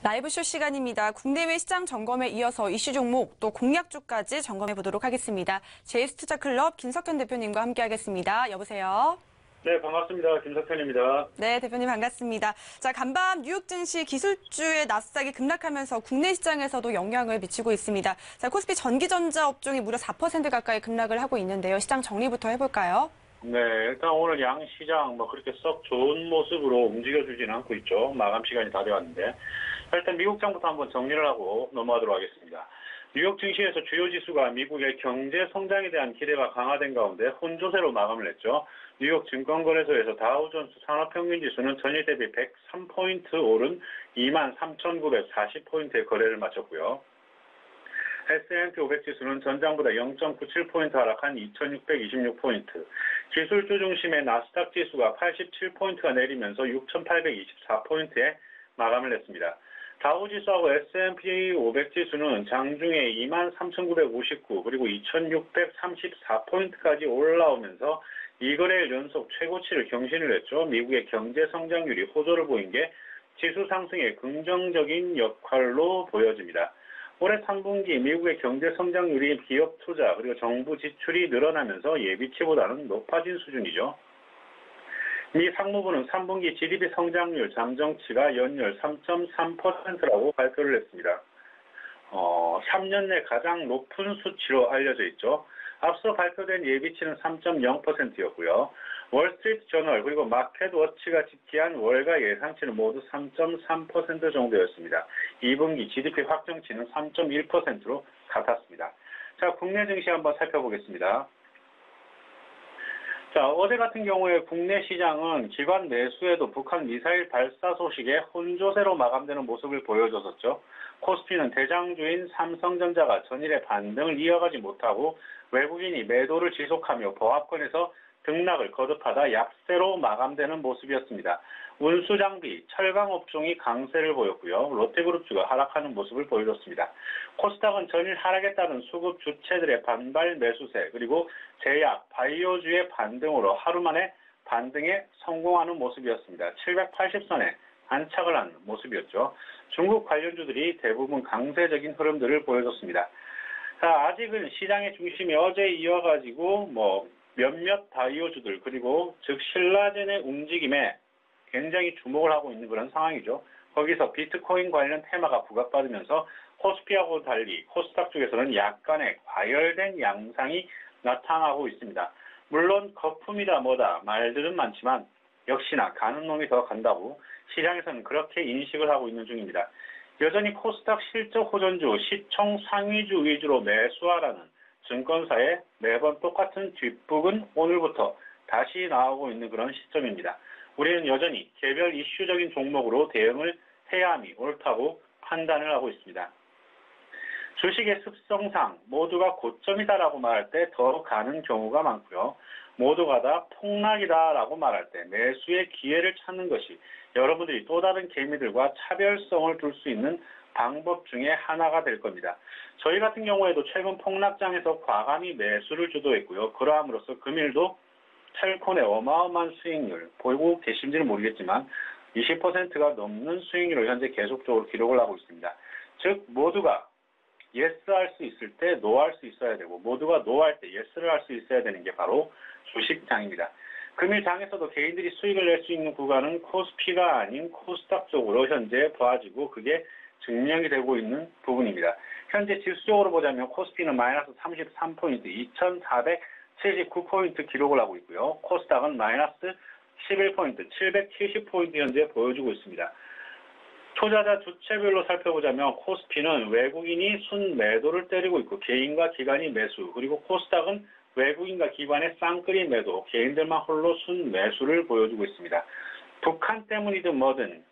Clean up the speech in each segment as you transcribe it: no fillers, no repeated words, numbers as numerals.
라이브쇼 시간입니다. 국내외 시장 점검에 이어서 이슈 종목 또 공약주까지 점검해 보도록 하겠습니다. JS투자클럽 김석현 대표님과 함께하겠습니다. 여보세요. 네, 반갑습니다. 김석현입니다. 네, 대표님 반갑습니다. 자, 간밤 뉴욕 증시 기술주의 나스닥이 급락하면서 국내 시장에서도 영향을 미치고 있습니다. 자, 코스피 전기전자 업종이 무려 4% 가까이 급락을 하고 있는데요. 시장 정리부터 해볼까요? 네, 일단 오늘 양시장 그렇게 썩 좋은 모습으로 움직여주지는 않고 있죠. 마감 시간이 다 되었는데. 일단 미국장부터 한번 정리를 하고 넘어가도록 하겠습니다. 뉴욕 증시에서 주요 지수가 미국의 경제 성장에 대한 기대가 강화된 가운데 혼조세로 마감을 했죠. 뉴욕 증권거래소에서 다우존스 산업평균지수는 전일 대비 103포인트 오른 23,940포인트의 거래를 마쳤고요. S&P 500지수는 전장보다 0.97포인트 하락한 2,626포인트, 기술주 중심의 나스닥 지수가 87포인트가 내리면서 6,824포인트에 마감을 했습니다. 다우지수하고 S&P 500지수는 장중에 23,959 그리고 2,634포인트까지 올라오면서 2거래일 연속 최고치를 경신을 했죠. 미국의 경제 성장률이 호조를 보인 게 지수 상승에 긍정적인 역할로 보여집니다. 올해 3분기 미국의 경제 성장률이 기업 투자 그리고 정부 지출이 늘어나면서 예비치보다는 높아진 수준이죠. 미 상무부는 3분기 GDP 성장률 잠정치가 연율 3.3%라고 발표를 했습니다. 3년 내 가장 높은 수치로 알려져 있죠. 앞서 발표된 예비치는 3.0%였고요. 월스트리트 저널 그리고 마켓워치가 집계한 월가 예상치는 모두 3.3% 정도였습니다. 2분기 GDP 확정치는 3.1%로 같았습니다. 자, 국내 증시 한번 살펴보겠습니다. 자, 어제 같은 경우에 국내 시장은 기관 매수에도 북한 미사일 발사 소식에 혼조세로 마감되는 모습을 보여줬었죠. 코스피는 대장주인 삼성전자가 전일의 반등을 이어가지 못하고 외국인이 매도를 지속하며 보합권에서 등락을 거듭하다 약세로 마감되는 모습이었습니다. 운수장비, 철강업종이 강세를 보였고요. 롯데그룹주가 하락하는 모습을 보여줬습니다. 코스닥은 전일 하락에 따른 수급 주체들의 반발 매수세 그리고 제약, 바이오주의 반등으로 하루 만에 반등에 성공하는 모습이었습니다. 780선에 안착을 한 모습이었죠. 중국 관련주들이 대부분 강세적인 흐름들을 보여줬습니다. 자, 아직은 시장의 중심이 어제 이어가지고 몇몇 바이오주들 그리고 즉 신라젠의 움직임에 굉장히 주목을 하고 있는 그런 상황이죠. 거기서 비트코인 관련 테마가 부각받으면서 코스피하고 달리 코스닥 쪽에서는 약간의 과열된 양상이 나타나고 있습니다. 물론 거품이다 뭐다 말들은 많지만 역시나 가는 놈이 더 간다고 시장에서는 그렇게 인식을 하고 있는 중입니다. 여전히 코스닥 실적 호전주, 시총 상위주 위주로 매수하라는 증권사의 매번 똑같은 뒷북은 오늘부터 다시 나오고 있는 그런 시점입니다. 우리는 여전히 개별 이슈적인 종목으로 대응을 해야 함이 옳다고 판단을 하고 있습니다. 주식의 습성상 모두가 고점이다라고 말할 때 더 가는 경우가 많고요. 모두가 다 폭락이다라고 말할 때 매수의 기회를 찾는 것이 여러분들이 또 다른 개미들과 차별성을 둘 수 있는 방법 중에 하나가 될 겁니다. 저희 같은 경우에도 최근 폭락장에서 과감히 매수를 주도했고요. 그러함으로써 금일도 텔콘의 어마어마한 수익률 보이고 계신지는 모르겠지만 20%가 넘는 수익률을 현재 계속적으로 기록을 하고 있습니다. 즉 모두가 예스 할 수 있을 때 노 할 수 있어야 되고 모두가 노 할 때 예스를 할 수 있어야 되는 게 바로 주식장입니다. 금일장에서도 개인들이 수익을 낼 수 있는 구간은 코스피가 아닌 코스닥 쪽으로 현재 봐지고 그게 증명이 되고 있는 부분입니다. 현재 지수적으로 보자면 코스피는 마이너스 33포인트 2479포인트 기록을 하고 있고요. 코스닥은 마이너스 11포인트 770포인트 현재 보여주고 있습니다. 투자자 주체별로 살펴보자면 코스피는 외국인이 순매도를 때리고 있고 개인과 기관이 매수 그리고 코스닥은 외국인과 기관의 쌍끌이 매도 개인들만 홀로 순매수를 보여주고 있습니다. 북한 때문이든 뭐든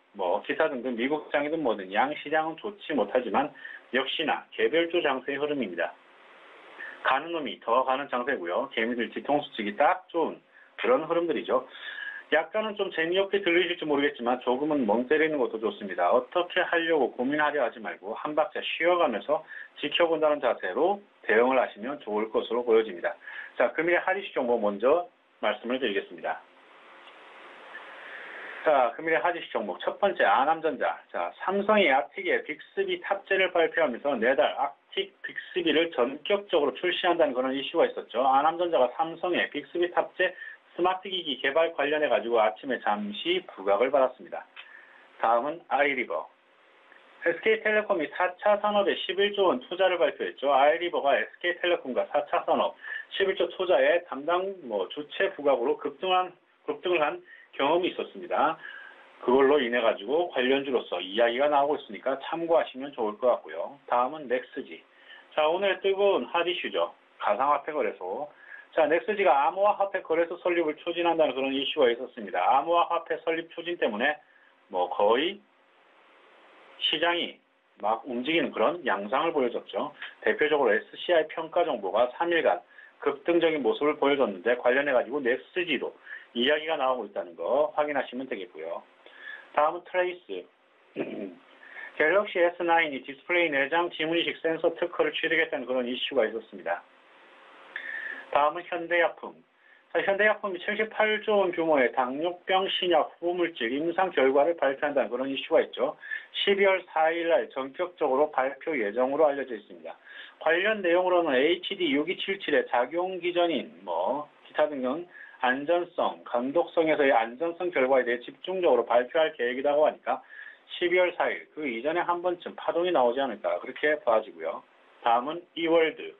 기타 등등 미국장이든 뭐든 양시장은 좋지 못하지만 역시나 개별주 장세의 흐름입니다. 가는 놈이 더 가는 장세고요. 개미들 뒤통수 치기 딱 좋은 그런 흐름들이죠. 약간은 좀 재미없게 들리실지 모르겠지만 조금은 멍 때리는 것도 좋습니다. 어떻게 하려고 고민하려 하지 말고 한 박자 쉬어가면서 지켜본다는 자세로 대응을 하시면 좋을 것으로 보여집니다. 자, 금일의 하디슈 정보 먼저 말씀을 드리겠습니다. 자, 금일의 하디슈 종목 첫 번째 아남전자. 자, 삼성이 아틱에 빅스비 탑재를 발표하면서 내달 아틱 빅스비를 전격적으로 출시한다는 그런 이슈가 있었죠. 아남전자가 삼성의 빅스비 탑재 스마트 기기 개발 관련해 가지고 아침에 잠시 부각을 받았습니다. 다음은 아이리버. SK텔레콤이 4차 산업에 11조 원 투자를 발표했죠. 아이리버가 SK텔레콤과 4차 산업 11조 투자에 담당 주체 부각으로 급등을 한 경험이 있었습니다. 그걸로 인해 가지고 관련주로서 이야기가 나오고 있으니까 참고하시면 좋을 것 같고요. 다음은 넥스지. 자, 오늘 뜨거운 핫이슈죠. 가상화폐 거래소. 자, 넥스지가 암호화화폐 거래소 설립을 추진한다는 그런 이슈가 있었습니다. 암호화화폐 설립 추진 때문에 거의 시장이 막 움직이는 그런 양상을 보여줬죠. 대표적으로 SCI 평가 정보가 3일간 급등적인 모습을 보여줬는데 관련해 가지고 넥스지로 이야기가 나오고 있다는 거 확인하시면 되겠고요. 다음은 트레이스. 갤럭시 S9이 디스플레이 내장 지문인식 센서 특허를 취득했다는 그런 이슈가 있었습니다. 다음은 현대약품. 자, 현대약품이 78조 원 규모의 당뇨병 신약 후보물질 임상 결과를 발표한다는 그런 이슈가 있죠. 12월 4일 날 전격적으로 발표 예정으로 알려져 있습니다. 관련 내용으로는 HD6277의 작용 기전인 기타 등등 안전성, 감독성에서의 안전성 결과에 대해 집중적으로 발표할 계획이라고 하니까 12월 4일 그 이전에 한 번쯤 파동이 나오지 않을까 그렇게 봐지고요. 다음은 이월드.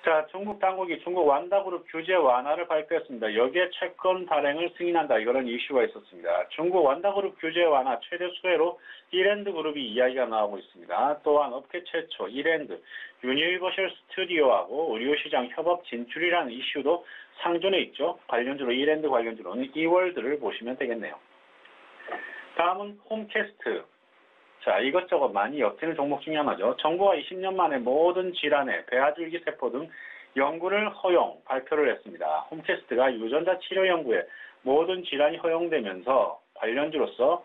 자, 중국 당국이 중국 완다그룹 규제 완화를 발표했습니다. 여기에 채권 발행을 승인한다 이런 이슈가 있었습니다. 중국 완다그룹 규제 완화 최대 수혜로 이랜드 그룹이 이야기가 나오고 있습니다. 또한 업계 최초 이랜드 유니버셜 스튜디오하고 의료시장 협업 진출이라는 이슈도 상존해 있죠. 관련주로 이랜드 관련주로는 이월드를 보시면 되겠네요. 다음은 홈캐스트. 자, 이것저것 많이 엮이는 종목 중에 하나죠. 정부가 20년 만에 모든 질환의 배아줄기 세포 등 연구를 허용, 발표를 했습니다. 홈캐스트가 유전자 치료 연구에 모든 질환이 허용되면서 관련주로서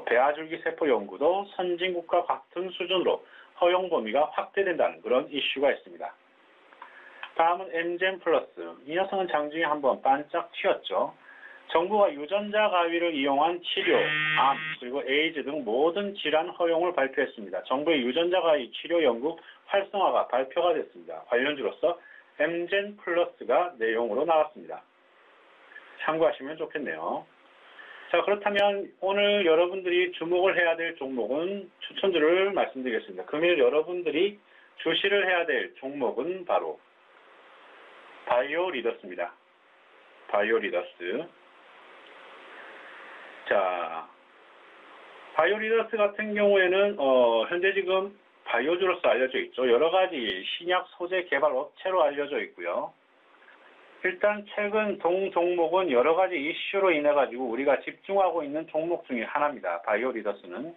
배아줄기 세포 연구도 선진국과 같은 수준으로 허용 범위가 확대된다는 그런 이슈가 있습니다. 다음은 엠젠 플러스. 이 녀석은 장중에 한번 반짝 튀었죠. 정부가 유전자 가위를 이용한 치료, 암, 그리고 에이즈 등 모든 질환 허용을 발표했습니다. 정부의 유전자 가위 치료 연구 활성화가 발표가 됐습니다. 관련주로서 엠젠 플러스가 내용으로 나왔습니다. 참고하시면 좋겠네요. 자, 그렇다면 오늘 여러분들이 주목을 해야 될 종목은 추천주를 말씀드리겠습니다. 금일 여러분들이 주시를 해야 될 종목은 바로 바이오리더스입니다. 바이오리더스. 자, 바이오리더스 같은 경우에는 현재 지금 바이오주로서 알려져 있죠. 여러 가지 신약 소재 개발 업체로 알려져 있고요. 일단 최근 동 종목은 여러 가지 이슈로 인해 가지고 우리가 집중하고 있는 종목 중에 하나입니다. 바이오리더스는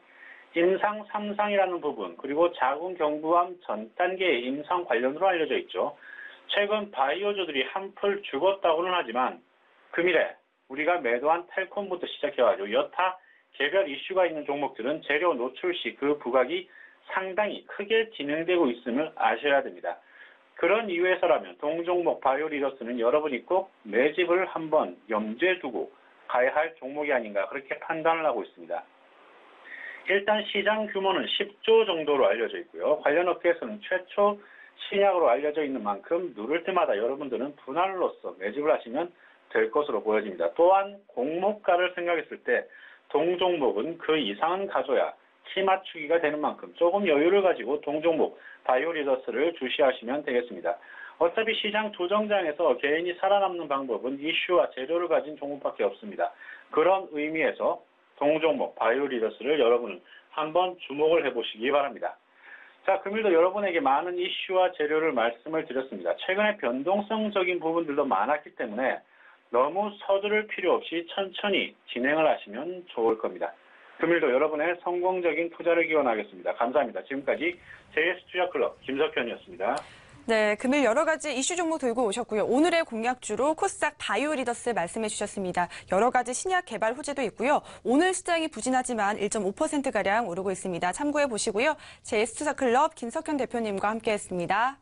임상 3상이라는 부분 그리고 자궁경부암 전 단계의 임상 관련으로 알려져 있죠. 최근 바이오주들이 한풀 죽었다고는 하지만 금일에 우리가 매도한 텔콤부터 시작해가지고 여타 개별 이슈가 있는 종목들은 재료 노출 시 그 부각이 상당히 크게 진행되고 있음을 아셔야 됩니다. 그런 이유에서라면 동종목 바이오리더스는 여러분이 꼭 매집을 한번 염두에 두고 가야 할 종목이 아닌가 그렇게 판단을 하고 있습니다. 일단 시장 규모는 10조 정도로 알려져 있고요. 관련 업계에서는 최초 신약으로 알려져 있는 만큼 누를 때마다 여러분들은 분할로서 매집을 하시면 될 것으로 보여집니다. 또한 공모가를 생각했을 때 동종목은 그 이상은 가져야 키 맞추기가 되는 만큼 조금 여유를 가지고 동종목 바이오리더스를 주시하시면 되겠습니다. 어차피 시장 조정장에서 개인이 살아남는 방법은 이슈와 재료를 가진 종목밖에 없습니다. 그런 의미에서 동종목 바이오리더스를 여러분은 한번 주목을 해보시기 바랍니다. 자, 금일도 여러분에게 많은 이슈와 재료를 말씀을 드렸습니다. 최근에 변동성적인 부분들도 많았기 때문에 너무 서두를 필요 없이 천천히 진행을 하시면 좋을 겁니다. 금일도 여러분의 성공적인 투자를 기원하겠습니다. 감사합니다. 지금까지 JS투자클럽 김석현이었습니다. 네, 금일 여러 가지 이슈 종목 들고 오셨고요. 오늘의 공략주로 코스닥 바이오리더스 말씀해 주셨습니다. 여러 가지 신약 개발 호재도 있고요. 오늘 시장이 부진하지만 1.5%가량 오르고 있습니다. 참고해 보시고요. JS투자클럽 김석현 대표님과 함께했습니다.